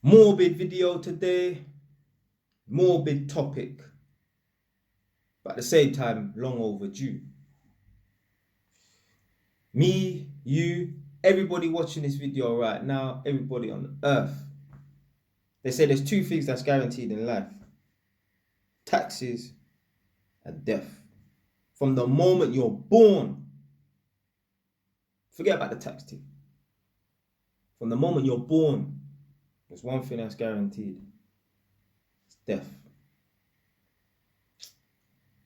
Morbid video today, morbid topic, but at the same time, long overdue. Me, you, everybody watching this video right now, everybody on earth, they say there's two things that's guaranteed in life: taxes and death. From the moment you're born, forget about the tax thing. From the moment you're born, there's one thing that's guaranteed: it's death.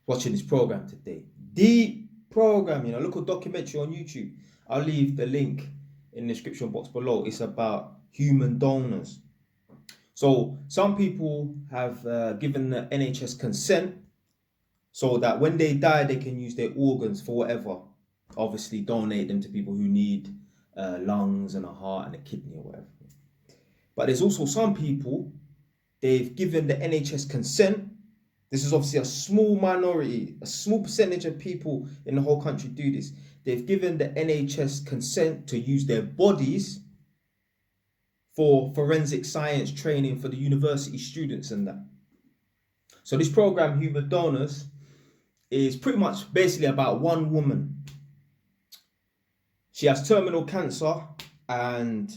Watching this program today, deep program, look, documentary on YouTube. I'll leave the link in the description box below. It's about human donors. So some people have given the NHS consent so that when they die, they can use their organs for whatever. Obviously, donate them to people who need lungs and a heart and a kidney or whatever. But there's also some people, they've given the NHS consent. This is obviously a small minority, a small percentage of people in the whole country do this. They've given the NHS consent to use their bodies for forensic science training for the university students and that. So this program, Human Donors, is pretty much basically about one woman. She has terminal cancer, and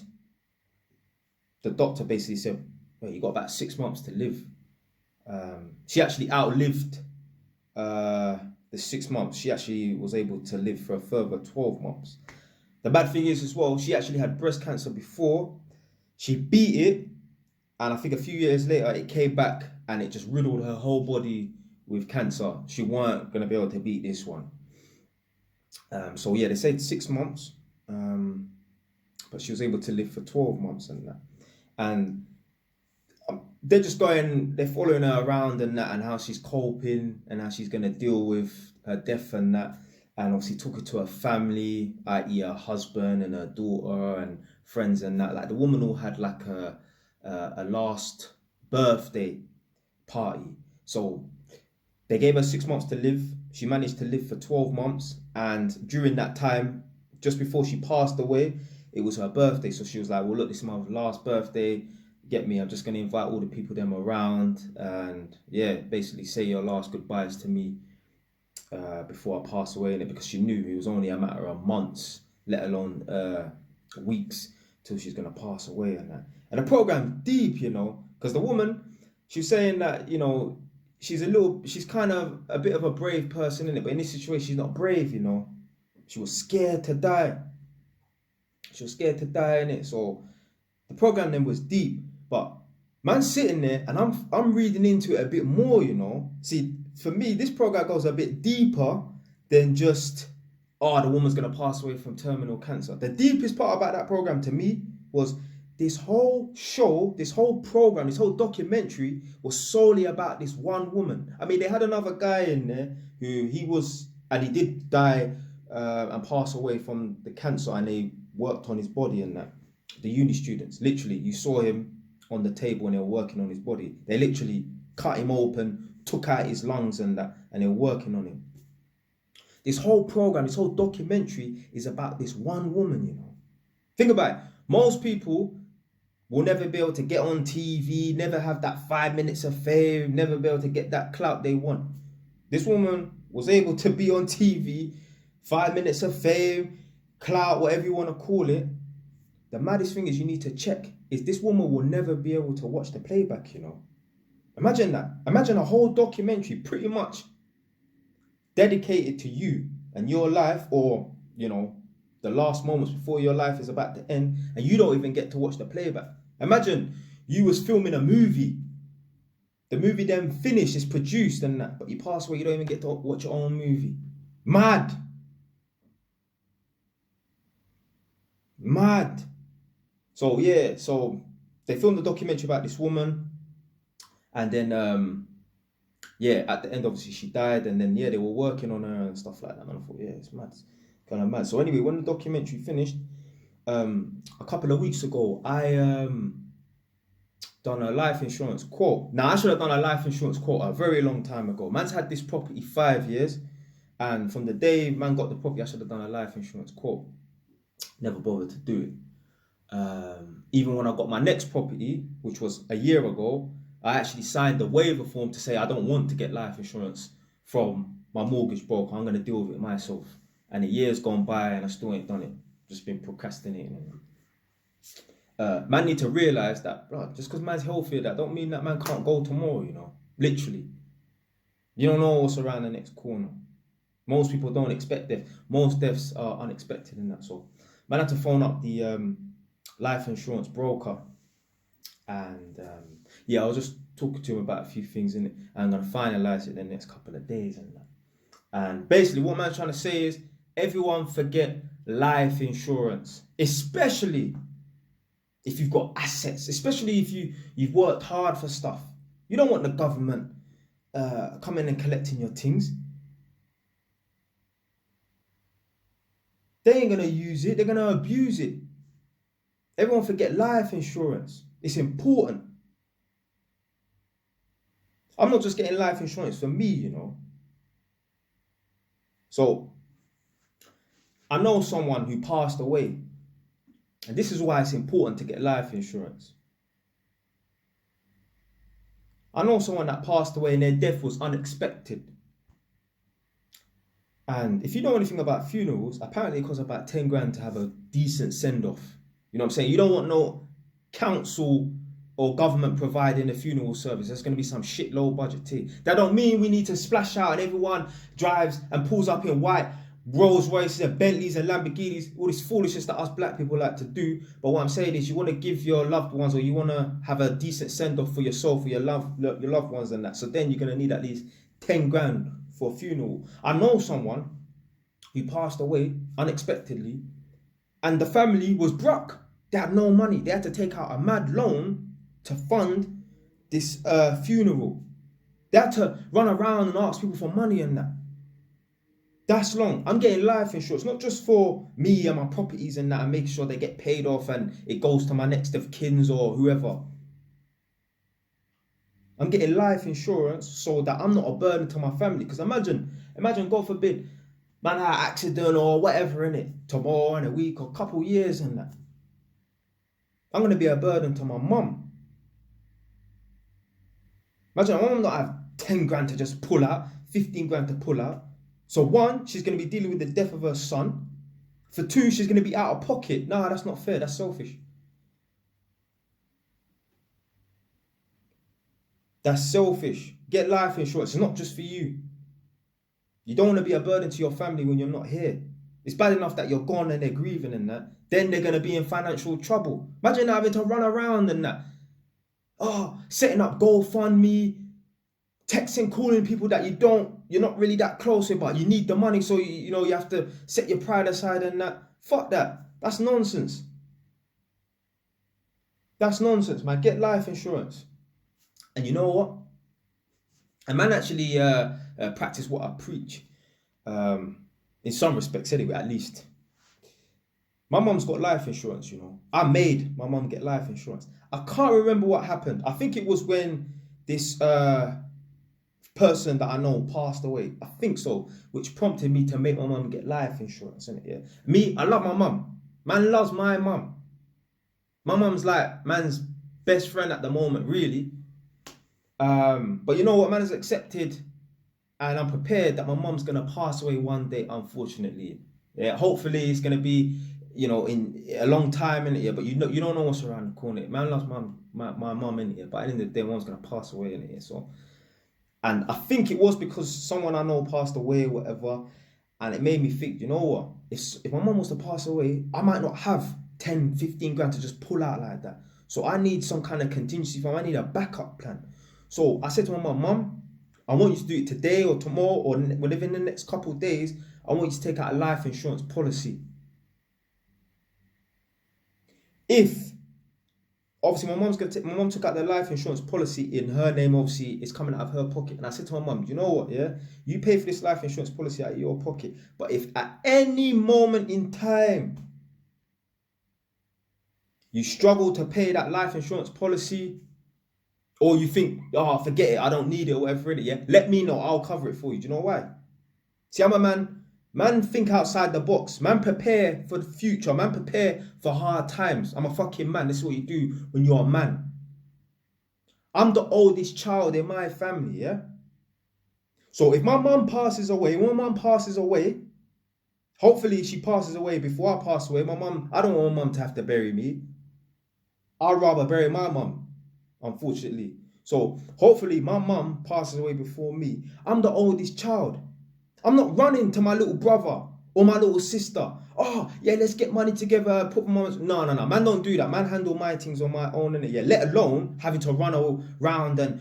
the doctor basically said, well, you got about 6 months to live. She actually outlived the 6 months. She actually was able to live for a further 12 months. The bad thing is as well, she actually had breast cancer before. She beat it, and I think a few years later it came back and it just riddled her whole body with cancer. She weren't going to be able to beat this one. So yeah, they said 6 months, but she was able to live for 12 months and that. And they're just they're following her around and that, and how she's coping and how she's going to deal with her death and that. And obviously talking to her family, i.e. her husband and her daughter and friends and that. Like the woman all had like a last birthday party. So they gave her 6 months to live. She managed to live for 12 months. And during that time, just before she passed away, it was her birthday. So she was like, well, look, this is my last birthday. Get me, I'm just going to invite all the people them around and yeah, basically say your last goodbyes to me before I pass away. And because she knew it was only a matter of months, let alone weeks, till she's going to pass away and that. And the program's deep, because the woman, she was saying that, she's kind of a bit of a brave person, innit? But in this situation, she's not brave, She was scared to die. She was scared to die, innit? So the program then was deep. But man's sitting there and I'm reading into it a bit more, See, for me, this program goes a bit deeper than just, the woman's going to pass away from terminal cancer. The deepest part about that program to me was this whole show, this whole program, this whole documentary was solely about this one woman. I mean, they had another guy in there who he did die and pass away from the cancer, and they worked on his body and that. The uni students, literally, you saw him on the table when they were working on his body. They literally cut him open, took out his lungs and that, and they were working on him. This whole program, this whole documentary is about this one woman, Think about it. Most people will never be able to get on TV, never have that 5 minutes of fame, never be able to get that clout they want. This woman was able to be on TV, 5 minutes of fame, clout, whatever you want to call it. The maddest thing is you need to check is this woman will never be able to watch the playback, Imagine that. Imagine a whole documentary pretty much dedicated to you and your life, or, the last moments before your life is about to end and you don't even get to watch the playback. Imagine you was filming a movie. The movie then finished, it's produced and that, but you pass away, you don't even get to watch your own movie. Mad. So yeah, so they filmed the documentary about this woman, and then at the end obviously she died, and then they were working on her and stuff like that. And I thought, it's mad, it's kind of mad. So anyway, when the documentary finished, a couple of weeks ago, I done a life insurance quote. Now I should have done a life insurance quote a very long time ago. Man's had this property 5 years, and from the day man got the property, I should have done a life insurance quote. Never bothered to do it. Even when I got my next property, which was a year ago, I actually signed the waiver form to say I don't want to get life insurance from my mortgage broker. I'm going to deal with it myself. And a year's gone by and I still ain't done it. Just been procrastinating. Man need to realise that, bro, just because man's healthy, that don't mean that man can't go tomorrow, you know. Literally. You don't know what's around the next corner. Most people don't expect death. Most deaths are unexpected in that. So man had to phone up the life insurance broker. And I was just talking to him about a few things in it. And I'm going to finalise it in the next couple of days and that. And basically what man's trying to say is everyone forget life insurance. Especially if you've got assets. Especially if you've worked hard for stuff. You don't want the government coming and collecting your things. They ain't going to use it. They're going to abuse it. Everyone forget life insurance. It's important. I'm not just getting life insurance for me, you know. So, I know someone who passed away. And this is why it's important to get life insurance. I know someone that passed away and their death was unexpected. And if you know anything about funerals, apparently it costs about 10 grand to have a decent send-off. You know what I'm saying? You don't want no council or government providing a funeral service. There's going to be some shit low budget tea. That don't mean we need to splash out and everyone drives and pulls up in white Rolls Royces and Bentleys and Lamborghinis, all this foolishness that us black people like to do. But what I'm saying is you want to give your loved ones, or you want to have a decent send-off for yourself, for your loved ones and that. So then you're going to need at least 10 grand for a funeral. I know someone who passed away unexpectedly and the family was broke. They had no money. They had to take out a mad loan to fund this funeral. They had to run around and ask people for money and that. That's long. I'm getting life insurance, not just for me and my properties and that, and make sure they get paid off and it goes to my next of kins or whoever. I'm getting life insurance so that I'm not a burden to my family. Because imagine, God forbid, man had an accident or whatever in it, tomorrow in a week or a couple years and that. I'm going to be a burden to my mum. Imagine my mum not have 10 grand to just pull out, 15 grand to pull out. So one, she's going to be dealing with the death of her son. For two, she's going to be out of pocket. No, that's not fair. That's selfish. That's selfish. Get life insurance. It's not just for you. You don't want to be a burden to your family when you're not here. It's bad enough that you're gone and they're grieving and that. Then they're going to be in financial trouble. Imagine having to run around and that. Oh, setting up GoFundMe, texting, calling people that you're not really that close with, but you need the money, so you have to set your pride aside and that. Fuck that. That's nonsense. That's nonsense, man. Get life insurance. And you know what? A man actually practice what I preach. In some respects, anyway, at least. My mum's got life insurance, you know. I made my mum get life insurance. I can't remember what happened. I think it was when this person that I know passed away. I think so, which prompted me to make my mum get life insurance. Yeah. Me, I love my mum. Man loves my mum. My mum's like man's best friend at the moment, really. But you know what, man has accepted, and I'm prepared that my mum's gonna pass away one day, unfortunately. Yeah, hopefully it's gonna be, in a long time in it, yeah, but you don't know what's around the corner. Man loves my mum in it, but at the end of the day, one's gonna pass away in it. So, and I think it was because someone I know passed away or whatever, and it made me think, you know what, if my mum was to pass away, I might not have 10, 15 grand to just pull out like that. So I need some kind of contingency fund. I need a backup plan. So I said to my mum, I want you to do it today or tomorrow or within the next couple of days. I want you to take out a life insurance policy. If, obviously my mum took out the life insurance policy in her name, obviously it's coming out of her pocket. And I said to my mum, you know what, yeah? You pay for this life insurance policy out of your pocket. But if at any moment in time, you struggle to pay that life insurance policy, or you think, forget it, I don't need it, or whatever it is, yeah? Let me know, I'll cover it for you. Do you know why? See, I'm a man Man, think outside the box. Man, prepare for the future. Man, prepare for hard times. I'm a fucking man. This is what you do when you're a man. I'm the oldest child in my family, yeah? So if my mum passes away, hopefully she passes away before I pass away. I don't want my mum to have to bury me. I'd rather bury my mum, unfortunately. So hopefully my mum passes away before me. I'm the oldest child. I'm not running to my little brother or my little sister. Oh, yeah, let's get money together, put my mum. No. Man, don't do that. Man, handle my things on my own, innit? Yeah, let alone having to run around and,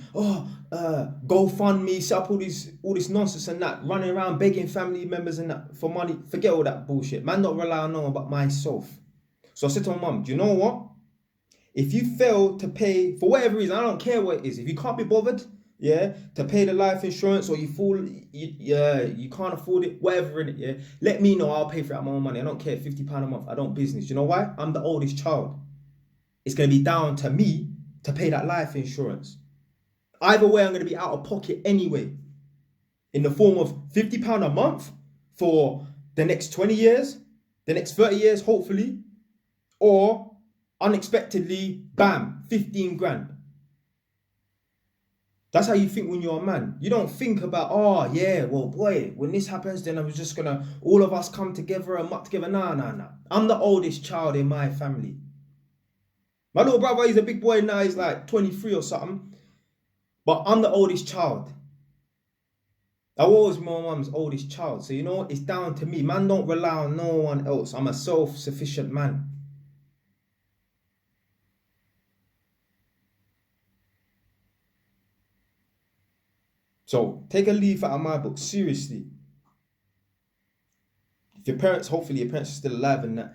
go fund me, set up all this nonsense and that, running around begging family members and that for money. Forget all that bullshit. Man, not rely on no one but myself. So I said to my mum, do you know what? If you fail to pay, for whatever reason, I don't care what it is, if you can't be bothered, yeah, to pay the life insurance, or you can't afford it, whatever in it, yeah, let me know, I'll pay for it out of my own money. I don't care, £50 a month, I don't business. You know why? I'm the oldest child. It's going to be down to me to pay that life insurance. Either way, I'm going to be out of pocket anyway, in the form of £50 a month for the next 20 years, the next 30 years, hopefully, or unexpectedly, bam, 15 grand. That's how you think when you're a man. You don't think about, oh yeah, well boy, when this happens, then I'm just gonna, all of us come together and muck together. Nah. I'm the oldest child in my family. My little brother, he's a big boy now, he's like 23 or something. But I'm the oldest child. I was my mum's oldest child. So you know what? It's down to me. Man, don't rely on no one else. I'm a self-sufficient man. So take a leaf out of my book, seriously. If your parents, hopefully your parents are still alive and that,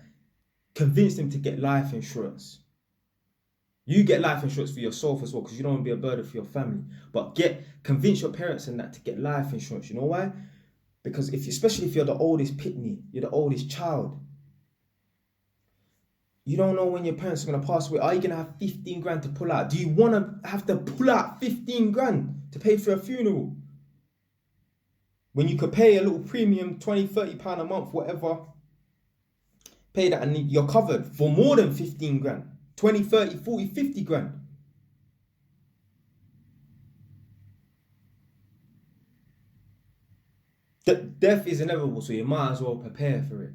convince them to get life insurance. You get life insurance for yourself as well, because you don't want to be a burden for your family. But convince your parents and that to get life insurance. You know why? Because especially if you're the oldest pitney, you're the oldest child, you don't know when your parents are going to pass away. Are you going to have 15 grand to pull out? Do you want to have to pull out 15 grand to pay for a funeral? When you could pay a little premium, 20, 30 pound a month, whatever, pay that and you're covered for more than 15 grand. 20, 30, 40, 50 grand. Death is inevitable, so you might as well prepare for it.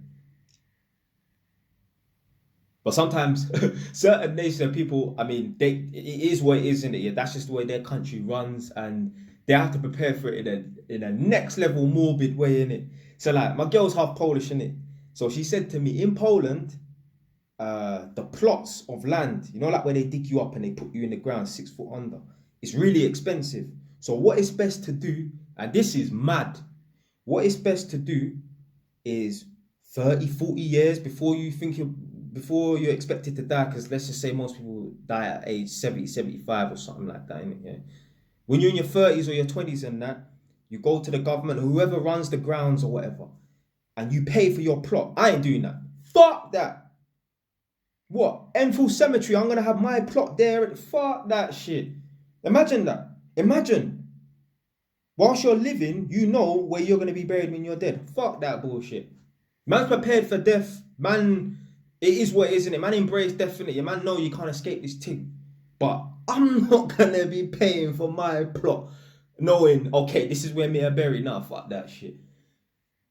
But sometimes certain nation of people, I mean, it is what it is, isn't it? Yeah, that's just the way their country runs, and they have to prepare for it in a next level morbid way, innit? So like, my girl's half Polish, innit? So she said to me, in Poland, the plots of land, you know, like where they dig you up and they put you in the ground 6 foot under, it's really expensive. So what is best to do, and this is mad, what is best to do is 30, 40 years before you're expected to die, because let's just say most people die at age 70, 75 or something like that, innit? Yeah. When you're in your 30s or your 20s and that, you go to the government, whoever runs the grounds or whatever, and you pay for your plot. I ain't doing that. Fuck that. What? Enfield Cemetery, I'm going to have my plot there. Fuck that shit. Imagine that. Imagine. Whilst you're living, you know where you're going to be buried when you're dead. Fuck that bullshit. Man's prepared for death. Man, it is what it is, isn't it? Man, embrace death, innit? Your man know you can't escape this thing. But I'm not going to be paying for my plot knowing, okay, this is where me are buried. Nah, fuck that shit.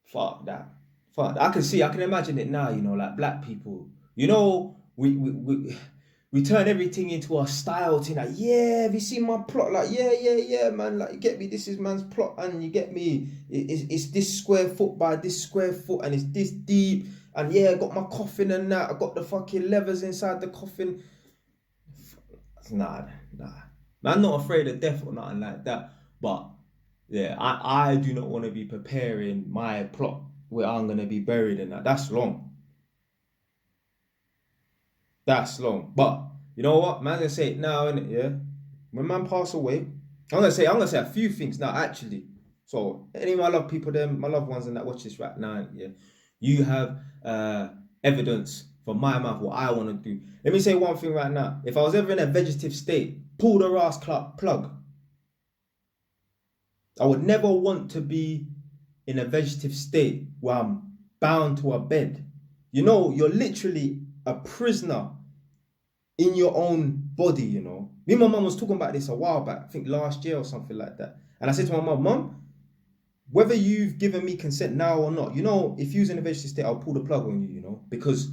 Fuck that. I can imagine it now, you know, like black people. You know, we turn everything into a style thing. Like, yeah, have you seen my plot? Like, yeah, man. Like, you get me? This is man's plot, and you get me? It's this square foot by this square foot, and it's this deep. And yeah, I got my coffin and that. I got the fucking levers inside the coffin. Nah. Man, I'm not afraid of death or nothing like that. But yeah, I do not want to be preparing my plot where I'm going to be buried in that. That's long. But you know what? Man's going to say it now, innit? Yeah. When man pass away, I'm going to say a few things now, actually. So any of my love people, my loved ones and that watch this right now, yeah. You have evidence from my mouth what I want to do. Let me say one thing right now. If I was ever in a vegetative state, pull the ass plug. I would never want to be in a vegetative state where I'm bound to a bed. You know, you're literally a prisoner in your own body, you know. Me and my mum was talking about this a while back, I think last year or something like that. And I said to my mum, whether you've given me consent now or not, you know, if you're in a vegetative state, I'll pull the plug on you, you know, because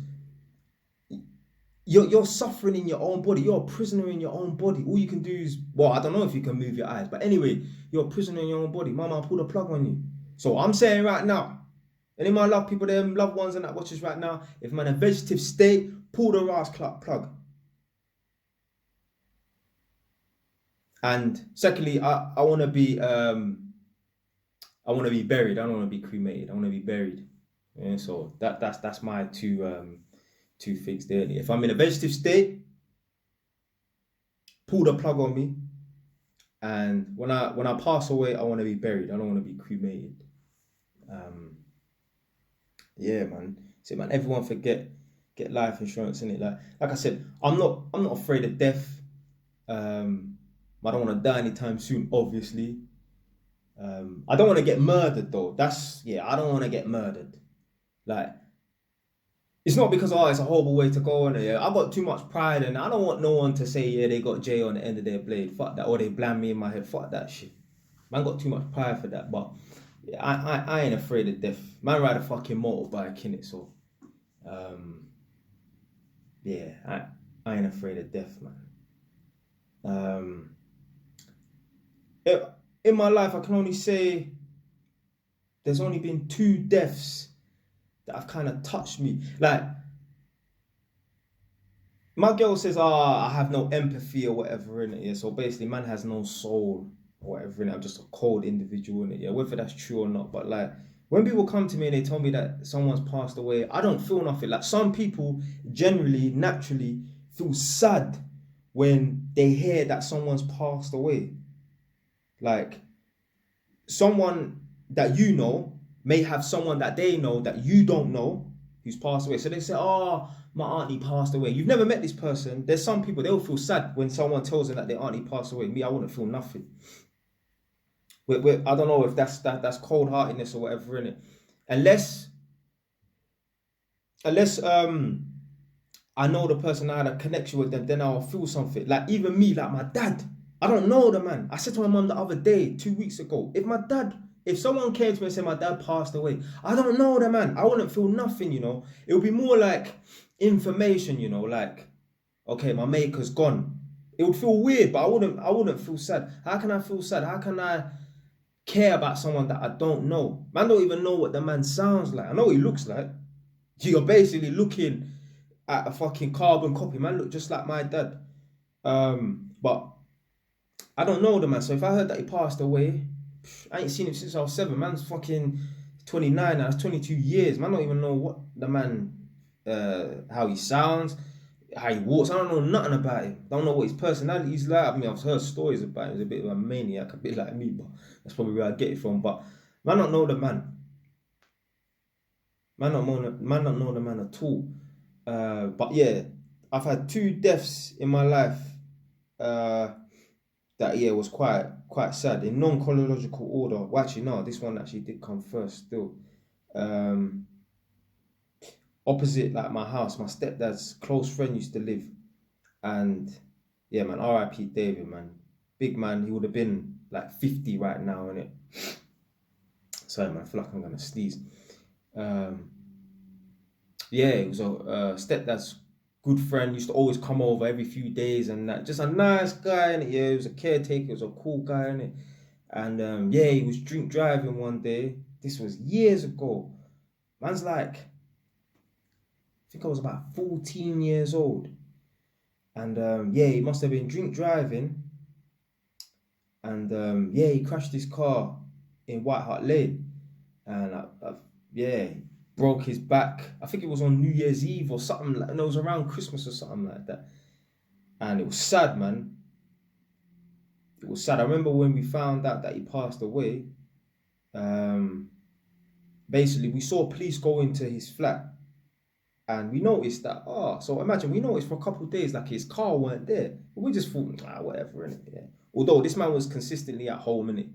you're suffering in your own body. You're a prisoner in your own body. All you can do is, well, I don't know if you can move your eyes, but anyway, you're a prisoner in your own body. Mama, I'll pull the plug on you. So I'm saying right now, any of my love people, them loved ones and that watches right now, if I'm in a vegetative state, pull the ass plug. And secondly, I want to be buried. I don't want to be cremated. I want to be buried. Yeah, so that's my two things there. If I'm in a vegetative state, pull the plug on me. And when I pass away, I want to be buried. I don't want to be cremated. Yeah, man. See, man, everyone get life insurance, innit? Like I said, I'm not afraid of death. I don't want to die anytime soon, obviously. I don't want to get murdered though. I don't want to get murdered. Like, it's not because it's a horrible way to go on it. Yeah. I got too much pride and I don't want no one to say they got J on the end of their blade. Fuck that. Or they bland me in my head. Fuck that shit. Man got too much pride for that. But yeah, I ain't afraid of death. Man ride a fucking motorbike in it, so yeah, I ain't afraid of death, man. In my life, I can only say there's only been 2 deaths that have kind of touched me. Like, my girl says, I have no empathy or whatever in it. Yeah, so basically, man has no soul or whatever in it. I'm just a cold individual in it. Yeah, whether that's true or not. But like, when people come to me and they tell me that someone's passed away, I don't feel nothing. Like, some people generally, naturally feel sad when they hear that someone's passed away. Like, someone that you know may have someone that they know that you don't know who's passed away. So they say, oh, my auntie passed away. You've never met this person. There's some people, they'll feel sad when someone tells them that their auntie passed away. Me, I wouldn't feel nothing. I don't know if that's cold-heartedness or whatever, innit? Unless I know the person, I had a connection with them, then I'll feel something. Like, even me, like my dad, I don't know the man. I said to my mum the other day, 2 weeks ago, if someone came to me and said my dad passed away, I don't know the man. I wouldn't feel nothing, you know. It would be more like information, you know, like, okay, my maker's gone. It would feel weird, but I wouldn't feel sad. How can I feel sad? How can I care about someone that I don't know? Man don't even know what the man sounds like. I know what he looks like. You're basically looking at a fucking carbon copy. Man look just like my dad. But I don't know the man. So if I heard that he passed away, I ain't seen him since I was 7. Man's fucking 29 now. That's 22 years. Man don't even know what the man, how he sounds, how he walks. I don't know nothing about him. Don't know what his personality's like. I mean, I've heard stories about him. He's a bit of a maniac, a bit like me, but that's probably where I get it from. But man don't know the man. Man don't know the man at all. But yeah, I've had 2 deaths in my life that year was quite sad in non-chronological order. Well, actually, no, this one actually did come first still. Opposite like my house, my stepdad's close friend used to live. And yeah, man, R.I.P. David, man. Big man, he would have been like 50 right now, innit? Sorry, man, I feel like I'm gonna sneeze. Yeah, it was a stepdad's good friend, used to always come over every few days and that. Just a nice guy, and yeah, he was a caretaker, he was a cool guy, innit? And yeah, he was drink driving one day. This was years ago. Man's like, I think I was about 14 years old. And yeah, he must have been drink driving. And yeah, he crashed his car in White Hart Lane. And yeah, broke his back. I think it was on New Year's Eve or something, like, and it was around Christmas or something like that. And it was sad, man. It was sad. I remember when we found out that he passed away, basically we saw police go into his flat and we noticed that, so imagine, we noticed for a couple of days like his car weren't there. But we just thought, whatever, innit? Yeah. Although this man was consistently at home, innit?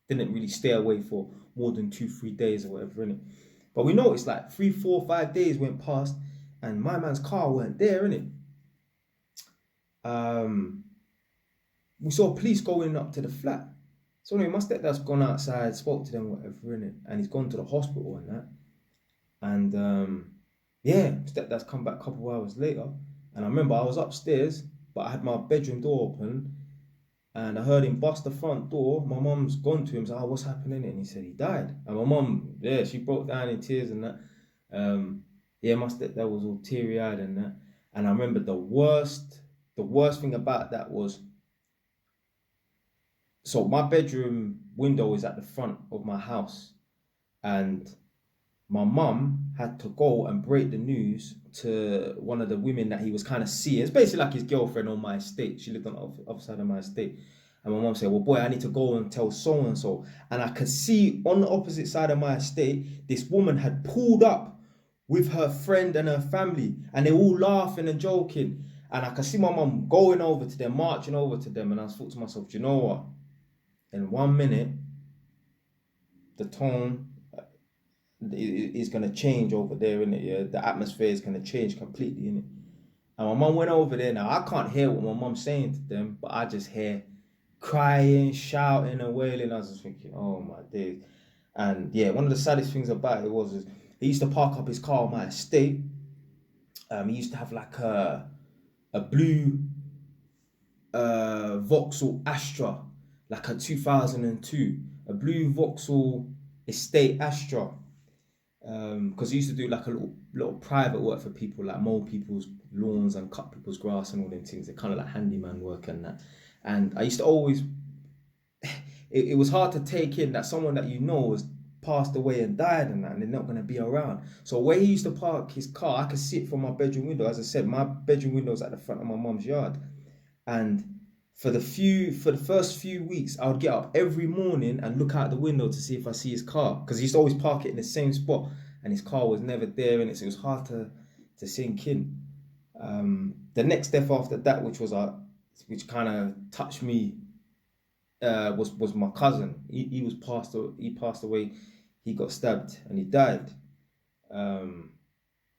didn't really stay away for more than 2-3 days or whatever, innit? But we noticed like 3, 4, 5 days went past and my man's car weren't there, innit? We saw police going up to the flat. So anyway, my stepdad's gone outside, spoke to them, whatever, innit? And he's gone to the hospital and that. And yeah, stepdad's come back a couple of hours later. And I remember I was upstairs, but I had my bedroom door open. And I heard him bust the front door. My mum's gone to him and said, oh, what's happening? And he said he died. And my mum, yeah, she broke down in tears and that. Yeah, my stepdad was all teary-eyed and that. And I remember the worst thing about that was, so my bedroom window is at the front of my house. And my mum had to go and break the news to one of the women that he was kind of seeing. It's basically like his girlfriend on my estate. She lived on the other side of my estate. And my mum said, well, boy, I need to go and tell so-and-so. And I could see on the opposite side of my estate, this woman had pulled up with her friend and her family. And they were all laughing and joking. And I could see my mum going over to them, marching over to them. And I thought to myself, do you know what? In 1 minute, the tone is going to change over there, innit? Yeah? The atmosphere is going to change completely, innit? And my mum went over there. Now, I can't hear what my mum's saying to them, but I just hear crying, shouting and wailing. I was just thinking, oh my days. And yeah, one of the saddest things about it was he used to park up his car on my estate. He used to have like a blue Vauxhall Astra, like a 2002, a blue Vauxhall estate Astra. Because he used to do like a little private work for people, like mow people's lawns and cut people's grass and all them things. They're kind of like handyman work and that. And I used to always, it was hard to take in that someone that you know has passed away and died and that, and they're not going to be around. So where he used to park his car, I could see it from my bedroom window. As I said, my bedroom window is at the front of my mum's yard. And for the first few weeks, I would get up every morning and look out the window to see if I see his car, because he used to always park it in the same spot, and his car was never there, and it was hard to sink in. The next death after that, which kind of touched me, was my cousin. He passed away. He got stabbed and he died. Yeah,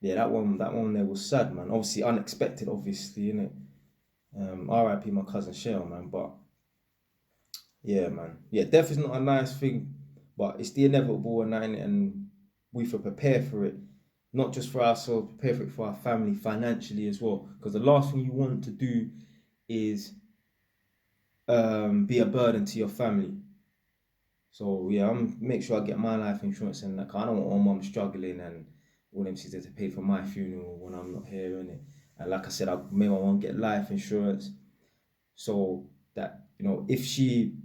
that one there was sad, man. Obviously unexpected, obviously, innit? R.I.P. my cousin Cheryl, man. But yeah, man. Yeah, death is not a nice thing, but it's the inevitable, and we have to prepare for it. Not just for ourselves, prepare for it for our family, financially as well. Because the last thing you want to do is be a burden to your family. So yeah, make sure I get my life insurance, and like I don't want my mum struggling and all them things to pay for my funeral when I'm not here, innit? And like I said, I made my mum get life insurance so that, you know, if she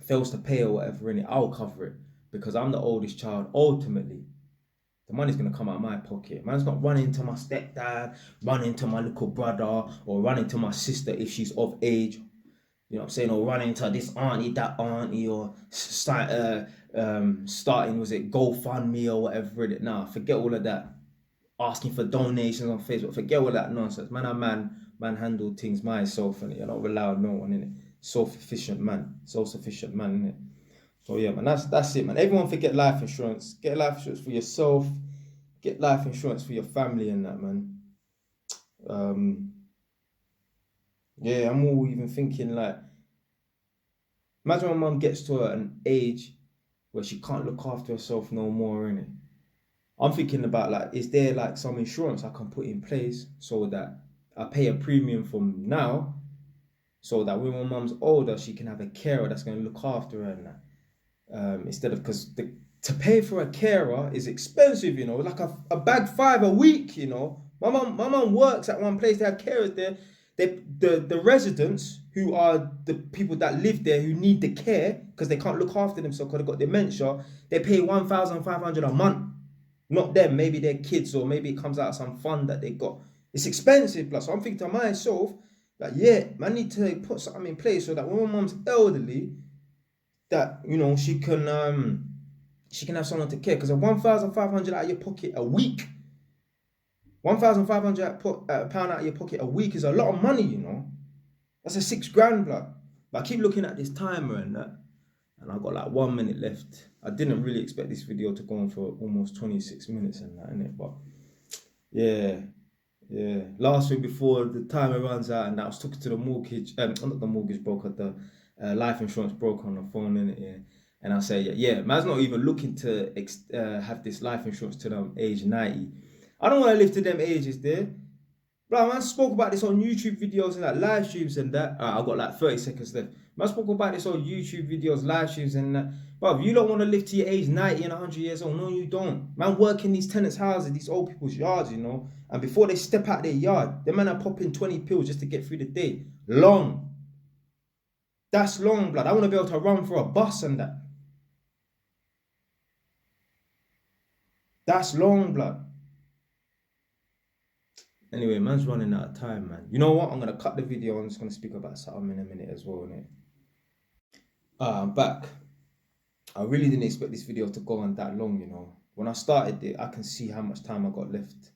fails to pay or whatever, innit, I'll cover it, because I'm the oldest child. Ultimately, the money's going to come out of my pocket. Man's not running to my stepdad, running to my little brother, or running to my sister if she's of age. You know what I'm saying? Or running to this auntie, that auntie, or starting, was it GoFundMe or whatever, innit? Nah, forget all of that. Asking for donations on Facebook, forget all that nonsense. Man handle things myself, and you're not rely on no one, innit? Self-sufficient man, innit? So yeah, man, that's it, man. Everyone forget life insurance. Get life insurance for yourself. Get life insurance for your family and that, man. Yeah, I'm all even thinking like, imagine my mum gets to an age where she can't look after herself no more, innit? I'm thinking about like, is there like some insurance I can put in place so that I pay a premium from now, so that when my mum's older, she can have a carer that's going to look after her and that. Instead of, because to pay for a carer is expensive, you know, like a bag $5 a week, you know. My mum works at one place, they have carers there. The residents, who are the people that live there who need the care because they can't look after themselves because they've got dementia, they pay $1,500 a month. Not them, maybe their kids, or maybe it comes out of some fund that they got. It's expensive, plus. So I'm thinking to myself, like, yeah, man, need to put something in place so that when my mum's elderly, that, you know, she can have someone to care. Because £1,500 out of your pocket a week, £1,500 pound out of your pocket a week is a lot of money, you know. That's a £6,000, blood. But I keep looking at this timer and that, and I got like 1 minute left. I didn't really expect this video to go on for almost 26 minutes and that, innit? But yeah. Last week before the timer runs out, and I was talking to the mortgage, not the mortgage broker, the life insurance broker on the phone, innit? Yeah. And I say, yeah, man's not even looking to have this life insurance to them age 90. I don't want to live to them ages there. Bro, man spoke about this on YouTube videos and like live streams and that. I've got like 30 seconds left. Man spoke about this on YouTube videos, live streams and that. Bro, you don't want to live to your age 90 and 100 years old. No, you don't. Man work in these tenants' houses, these old people's yards, you know. And before they step out their yard, the man are popping 20 pills just to get through the day. Long. That's long, blood. I want to be able to run for a bus and that. That's long, blood. Anyway, man's running out of time, man. You know what? I'm going to cut the video. I'm just going to speak about something in a minute as well, innit? I'm back. I really didn't expect this video to go on that long, you know. When I started it, I can see how much time I got left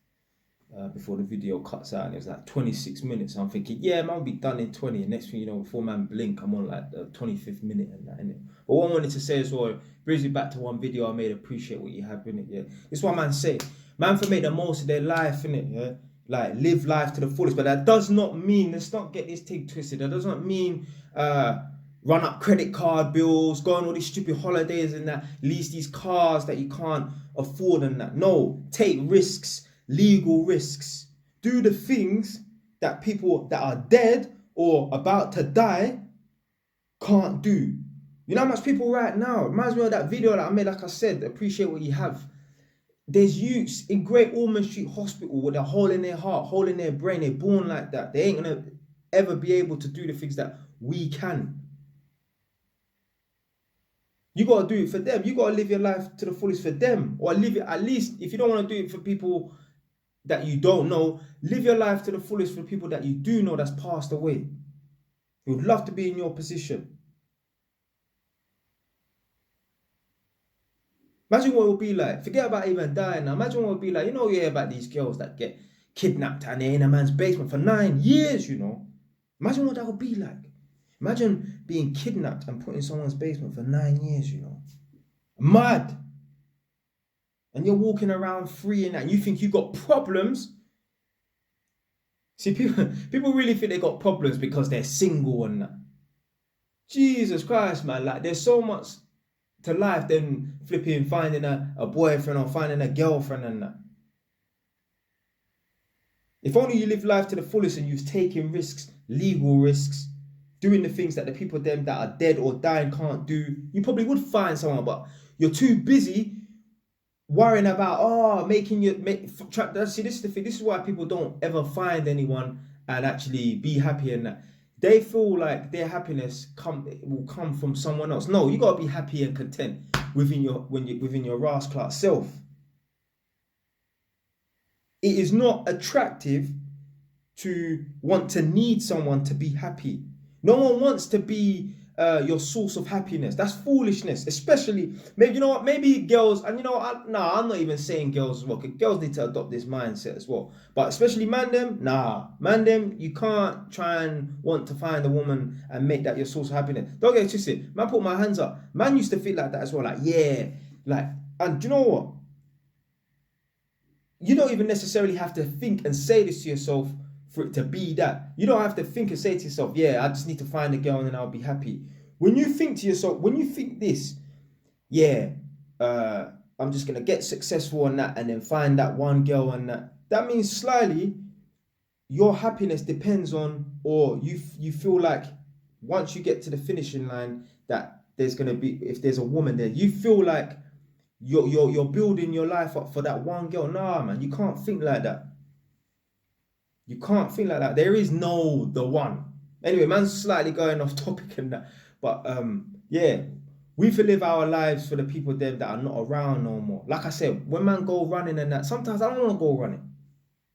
before the video cuts out. And it was like 26 minutes. I'm thinking, yeah, man, I'll be done in 20. And next thing you know, before man blink, I'm on like the 25th minute and that, innit? But what I wanted to say as well, brings me back to one video I made, appreciate what you have, innit? Yeah. This is what man say. Man for make the most of their life, innit? Yeah. Like live life to the fullest, but that does not mean, let's not get this thing twisted, that does not mean run up credit card bills, go on all these stupid holidays and that, lease these cars that you can't afford and that. No, take risks, legal risks, do the things that people that are dead or about to die can't do. You know how much people right now, reminds me of that video that I made, like I said, appreciate what you have. There's youths in Great Ormond Street Hospital with a hole in their heart, hole in their brain. They're born like that. They ain't gonna ever be able to do the things that we can. You gotta do it for them. You gotta live your life to the fullest for them, or live it at least. If you don't want to do it for people that you don't know, live your life to the fullest for people that you do know that's passed away. You would love to be in your position. Imagine what it would be like. Forget about even dying now. Imagine what it would be like. You know, you hear about these girls that get kidnapped and they're in a man's basement for 9 years, you know. Imagine what that would be like. Imagine being kidnapped and put in someone's basement for 9 years, you know. Mad. And you're walking around free and that. And you think you got problems. See, people really think they got problems because they're single and that. Jesus Christ, man. Like, there's so much to life than flipping finding a boyfriend or finding a girlfriend and that. If only you live life to the fullest and you've taken risks, legal risks, doing the things that the people them that are dead or dying can't do, you probably would find someone, but you're too busy worrying about see, this is the thing. This is why people don't ever find anyone and actually be happy and that. They feel like their happiness will come from someone else. No, you gotta be happy and content within your Ras class self. It is not attractive to want to need someone to be happy. No one wants to be your source of happiness. That's foolishness. Especially, maybe, you know what, maybe girls, and you know, I'm not even saying girls as well, because girls need to adopt this mindset as well. But especially man them, you can't try and want to find a woman and make that your source of happiness. Don't get it twisted. Man, put my hands up. Man used to feel like that as well. Like, yeah, like, and do you know what? You don't even necessarily have to think and say this to yourself for it to be that. You don't have to think and say to yourself, yeah, I just need to find a girl and then I'll be happy. When you think to yourself, when you think this, yeah, I'm just going to get successful on that and then find that one girl and that means slightly your happiness depends on, or you feel like once you get to the finishing line that there's going to be, if there's a woman there, you feel like you're building your life up for that one girl. Nah, man, you can't think like that. You can't think like that. There is no the one. Anyway, man's slightly going off topic and that. But yeah, we have to live our lives for the people there that are not around no more. Like I said, when man go running and that, sometimes I don't want to go running.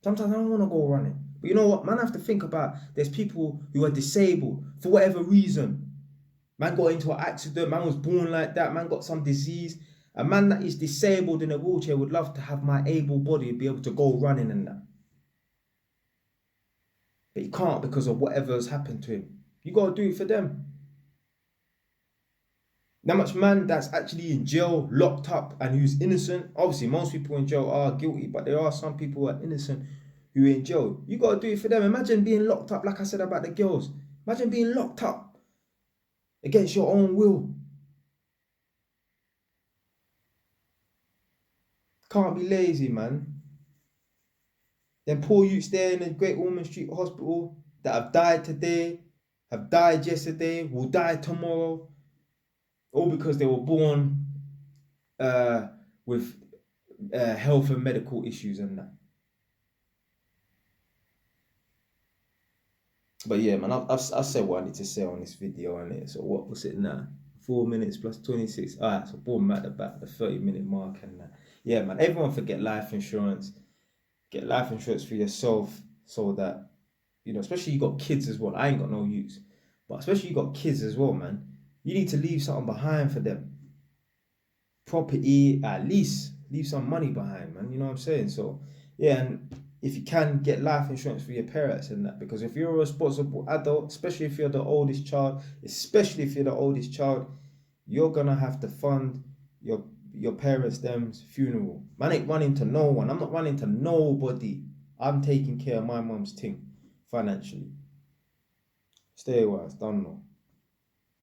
Sometimes I don't want to go running. But you know what? Man, I have to think about, there's people who are disabled for whatever reason. Man got into an accident. Man was born like that. Man got some disease. A man that is disabled in a wheelchair would love to have my able body and be able to go running and that. But he can't because of whatever has happened to him. You got to do it for them. That much man that's actually in jail, locked up, and who's innocent. Obviously, most people in jail are guilty, but there are some people who are innocent who are in jail. You gotta do it for them. Imagine being locked up, like I said about the girls. Imagine being locked up against your own will. Can't be lazy, man. Then poor youths there in the Great Ormond Street Hospital that have died today, have died yesterday, will die tomorrow, all because they were born with health and medical issues and that. But yeah, man, I've said what I need to say on this video, and it. So what's it now? 4 minutes plus 26. Alright, so boom, at about the 30-minute mark and that. Yeah, man, everyone forget life insurance. Get life insurance for yourself so that, you know, especially you got kids as well. I ain't got no use, but especially you got kids as well, man. You need to leave something behind for them. Property, at least leave some money behind, man. You know what I'm saying? So yeah, and if you can get life insurance for your parents and that, because if you're a responsible adult, especially if you're the oldest child, you're gonna have to fund your parents' them's funeral. Man ain't running to no one. I'm not running to nobody. I'm taking care of my mum's thing financially. Stay wise, don't know.